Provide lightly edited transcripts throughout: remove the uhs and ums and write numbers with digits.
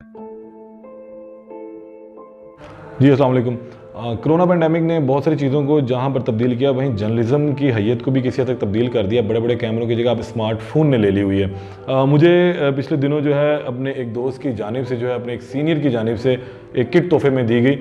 जी अस्सलाम वालेकुम। Corona pandemic ने बहुत सारी चीज़ों को जहाँ पर तब्दील किया, वहीं जर्नलिज़्म की हैयत को भी किसी हद तक तब्दील कर दिया। बड़े बड़े कैमरों की जगह अब स्मार्टफ़ोन ने ले ली हुई है। मुझे पिछले दिनों जो है अपने एक दोस्त की जानिब से, जो है अपने एक सीनियर की जानिब से एक किट तोहफे में दी गई।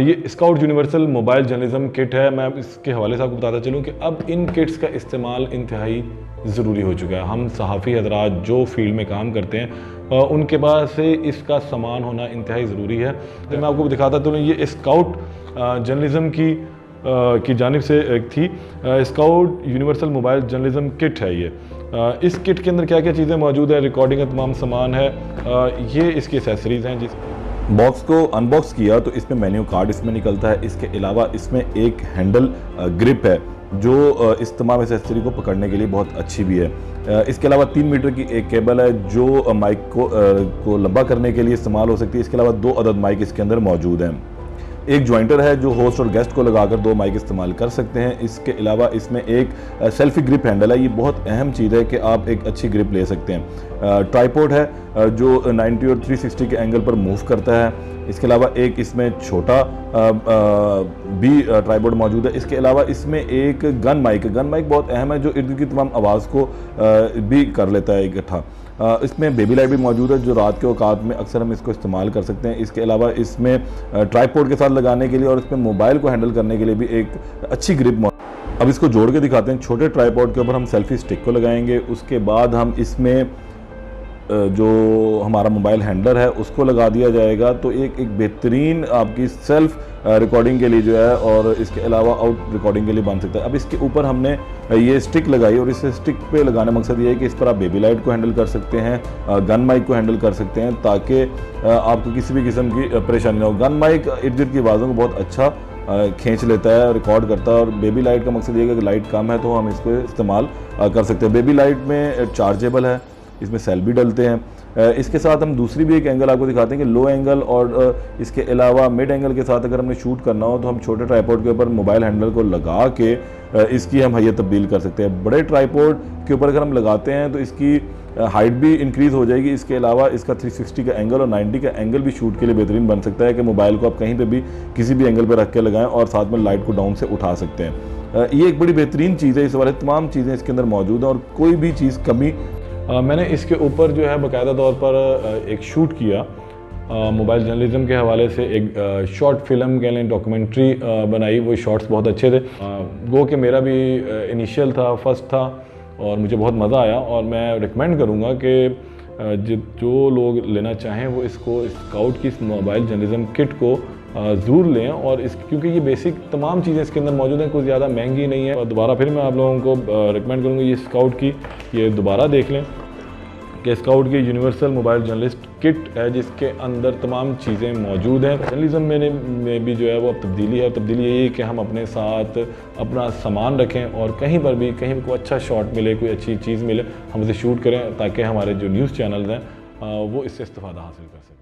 ये scout universal mobile journalism kit है। मैं अब इसके हवाले से आपको बताता चलूँ कि अब इन किट्स का इस्तेमाल इंतहाई ज़रूरी हो चुका है। हम सहाफ़ी हज़रात जो फील्ड में काम करते हैं, उनके पास से इसका सामान होना इंतहाई ज़रूरी है। तो मैं आपको दिखाता चलूँ, ये स्काउट जर्नलिज़्म की जानिब से एक थी scout universal mobile journalism kit है ये। इस किट के अंदर क्या क्या चीज़ें मौजूद है, रिकॉर्डिंग का तमाम सामान है, ये इसकी एसेसरीज़ हैं। जिस बॉक्स को अनबॉक्स किया तो इसमें मेन्यू कार्ड इसमें निकलता है। इसके अलावा इसमें एक हैंडल ग्रिप है जो इस तमाम एसेसरी को पकड़ने के लिए बहुत अच्छी भी है। इसके अलावा 3 मीटर की एक केबल है जो माइक को लंबा करने के लिए इस्तेमाल हो सकती है। इसके अलावा 2 अदद माइक इसके अंदर मौजूद हैं। एक जॉइंटर है जो होस्ट और गेस्ट को लगाकर 2 माइक इस्तेमाल कर सकते हैं। इसके अलावा इसमें एक सेल्फी ग्रिप हैंडल है। ये बहुत अहम चीज़ है कि आप एक अच्छी ग्रिप ले सकते हैं। ट्राइपॉड है जो 90 और 360 के एंगल पर मूव करता है। इसके अलावा एक इसमें छोटा भी ट्राइपॉड मौजूद है। इसके अलावा इसमें एक गन माइक बहुत अहम है जो इर्द गिर्द की तमाम आवाज़ को भी कर लेता है इकट्ठा। इसमें बेबी लाइट भी मौजूद है जो रात के औकात में अक्सर हम इसको इस्तेमाल कर सकते हैं। इसके अलावा इसमें ट्राइपॉड के साथ लगाने के लिए और इसमें मोबाइल को हैंडल करने के लिए भी एक अच्छी ग्रिप मौजूद। अब इसको जोड़ के दिखाते हैं। छोटे ट्राइपॉड के ऊपर हम सेल्फी स्टिक को लगाएंगे। उसके बाद हम इसमें जो हमारा मोबाइल हैंडलर है उसको लगा दिया जाएगा, तो एक बेहतरीन आपकी सेल्फ रिकॉर्डिंग के लिए जो है और इसके अलावा आउट रिकॉर्डिंग के लिए बन सकता है। अब इसके ऊपर हमने ये स्टिक लगाई और इस स्टिक पे लगाने मकसद ये है कि इस पर आप बेबी लाइट को हैंडल कर सकते हैं, गन माइक को हैंडल कर सकते हैं, ताकि आपको किसी भी किस्म की परेशानी ना हो। गन माइक इर्द गिर्द की आवाज़ों को बहुत अच्छा खींच लेता है, रिकॉर्ड करता है। और बेबी लाइट का मकसद ये है कि लाइट कम है तो हम इसको इस्तेमाल कर सकते हैं। बेबी लाइट में चार्जेबल है, इसमें सेल भी डलते हैं। इसके साथ हम दूसरी भी एक एंगल आपको दिखाते हैं कि लो एंगल और इसके अलावा मिड एंगल के साथ अगर हमने शूट करना हो तो हम छोटे ट्राइपॉड के ऊपर मोबाइल हैंडल को लगा के इसकी हम हैयत तब्दील कर सकते हैं। बड़े ट्राइपॉड के ऊपर अगर हम लगाते हैं तो इसकी हाइट भी इंक्रीज़ हो जाएगी। इसके अलावा इसका 360 का एंगल और 90 का एंगल भी शूट के लिए बेहतरीन बन सकता है कि मोबाइल को आप कहीं पर भी किसी भी एंगल पर रख के लगाएं और साथ में लाइट को डाउन से उठा सकते हैं। ये एक बड़ी बेहतरीन चीज़ है। इस वाले तमाम चीज़ें इसके अंदर मौजूद हैं और कोई भी चीज़ कमी मैंने इसके ऊपर जो है बाकायदा तौर पर एक शूट किया मोबाइल जर्नलिज़्म के हवाले से, एक शॉर्ट फिल्म कह लें, डॉक्यूमेंट्री बनाई। वो शॉट्स बहुत अच्छे थे। वो कि मेरा भी इनिशियल था, फर्स्ट था और मुझे बहुत मज़ा आया। और मैं रिकमेंड करूँगा कि जो लोग लेना चाहें वो इसको स्काउट की मोबाइल जर्नलिज़्म किट को ज़रूर लें। और क्योंकि ये बेसिक तमाम चीज़ें इसके अंदर मौजूद हैं, कुछ ज़्यादा महंगी नहीं है। और दोबारा फिर मैं आप लोगों को रिकमेंड करूँगा ये स्काउट की, ये दोबारा देख लें कि स्काउट की यूनिवर्सल मोबाइल जर्नलिस्ट किट है जिसके अंदर तमाम चीज़ें मौजूद हैं। जर्नलिज़्म में भी जो है वो अब तब्दीली है। तब्दीली यही है कि हम अपने साथ अपना सामान रखें और कहीं पर भी कहीं कोई अच्छा शॉट मिले, कोई अच्छी चीज़ मिले, हम उसे शूट करें ताकि हमारे जो न्यूज़ चैनल्स हैं वो इससे इस्तेफ़ादा हासिल कर सकें।